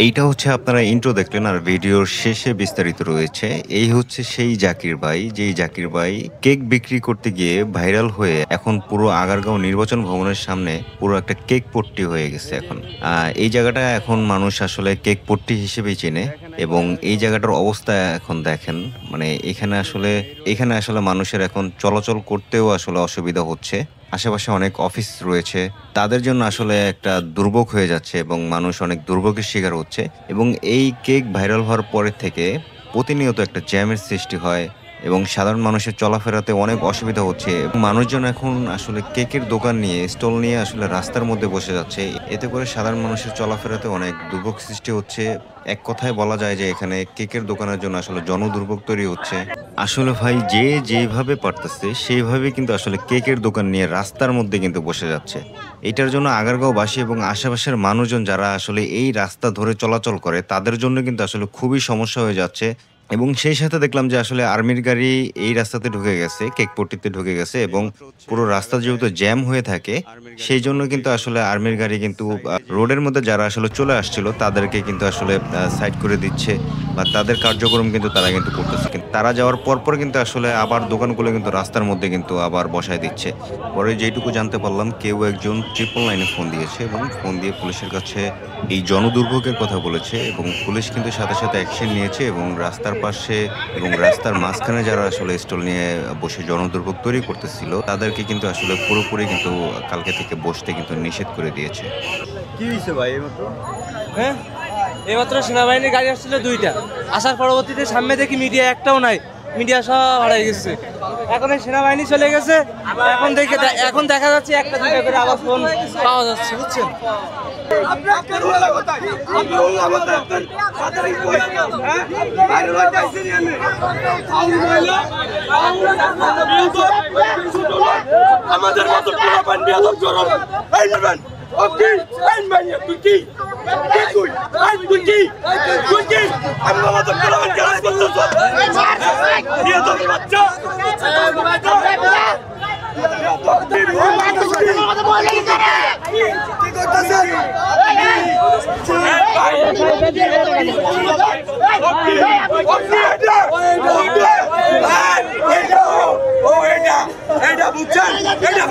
এইটা হচ্ছে আপনারা ইন্ট্রো দেখলেন, আর ভিডিওর শেষে বিস্তারিত রয়েছে। এই হচ্ছে সেই জাকির ভাই, যেই জাকির ভাই কেক বিক্রি করতে গিয়ে ভাইরাল হয়ে এখন পুরো আগারগাঁও নির্বাচন ভবনের সামনে পুরো একটা কেক পট্টি হয়ে গেছে। এখন এই জায়গাটা এখন মানুষ আসলে কেক পট্টি হিসেবেই চেনে, এবং এই জায়গাটার অবস্থা এখন দেখেন, মানে এখানে আসলে মানুষের এখন চলাচল করতেও আসলে অসুবিধা হচ্ছে। আশেপাশে অনেক অফিস রয়েছে, তাদের জন্য আসলে একটা দুর্ভোগ হয়ে যাচ্ছে এবং মানুষ অনেক দুর্ভোগের শিকার হচ্ছে। এবং এই কেক ভাইরাল হওয়ার পরের থেকে প্রতিনিয়ত একটা জ্যামের সৃষ্টি হয় এবং সাধারণ মানুষের চলাফেরাতে অনেক অসুবিধা হচ্ছে। মানুষজন এখন আসলে কেকের দোকান নিয়ে, স্টল নিয়ে আসলে রাস্তার মধ্যে বসে যাচ্ছে। এতে করে সাধারণ মানুষের চলাফেরাতে অনেক দুর্ভোগ সৃষ্টি হচ্ছে। এক কথায় বলা যায় যে এখানে কেকের দোকানের জন্য আসলে জনদুর্ভোগ তৈরি হচ্ছে। আসলে ভাই, যে যেভাবে পারতেছে সেইভাবে কিন্তু আসলে কেকের দোকান নিয়ে রাস্তার মধ্যে কিন্তু বসে যাচ্ছে। এটার জন্য আগারগাঁওবাসী এবং আশেপাশের মানুষজন যারা আসলে এই রাস্তা ধরে চলাচল করে, তাদের জন্য কিন্তু আসলে খুবই সমস্যা হয়ে যাচ্ছে। এবং সেই সাথে দেখলাম যে আসলে আর্মির গাড়ি এই রাস্তাতে ঢুকে গেছে, কেক পট্টিতে ঢুকে গেছে, এবং পুরো রাস্তা যেহেতু জ্যাম হয়ে থাকে, সেই জন্য কিন্তু আসলে আর্মির গাড়ি কিন্তু রোডের মধ্যে যারা আসলে চলে আসছিল তাদেরকে কিন্তু আসলে সাইড করে দিচ্ছে, বা তাদের কার্যক্রম কিন্তু তারা কিন্তু করতেছে। কিন্তু তারা যাওয়ার পর কিন্তু আসলে আবার দোকানগুলো কিন্তু রাস্তার মধ্যে কিন্তু আবার বসায় দিচ্ছে। পরে যেটুকু জানতে পারলাম, কেউ একজন 999-এ ফোন দিয়েছে এবং ফোন দিয়ে পুলিশের কাছে এই জনদুর্ভোগের কথা বলেছে, এবং পুলিশ কিন্তু সাথে সাথে অ্যাকশন নিয়েছে এবং রাস্তার পাশে এবং রাস্তার মাঝখানে যারা আসলে স্টল নিয়ে বসে জনদুর্ভোগ তৈরি করতেছিল, তাদেরকে কিন্তু আসলে পুরোপুরি কিন্তু কালকে থেকে বসতে কিন্তু নিষেধ করে দিয়েছে। কি হয়েছে ভাই এইমাত্র? হ্যাঁ, এইমাত্র সেনাবাহিনীর গাড়ি আসছিল 2টা, আসার পরবর্তীতে সামনে দেখি মিডিয়া একটাও নাই, মিডিয়া সব হারাই গেছে। এখন এই সেনাবাহিনী চলে গেছে, এখন দেখা যাচ্ছে 1-2টা করে আবার ফোন পাওয়া যাচ্ছে, বুঝছেন? আমাদের মতো এটা বুঝছেন, এটা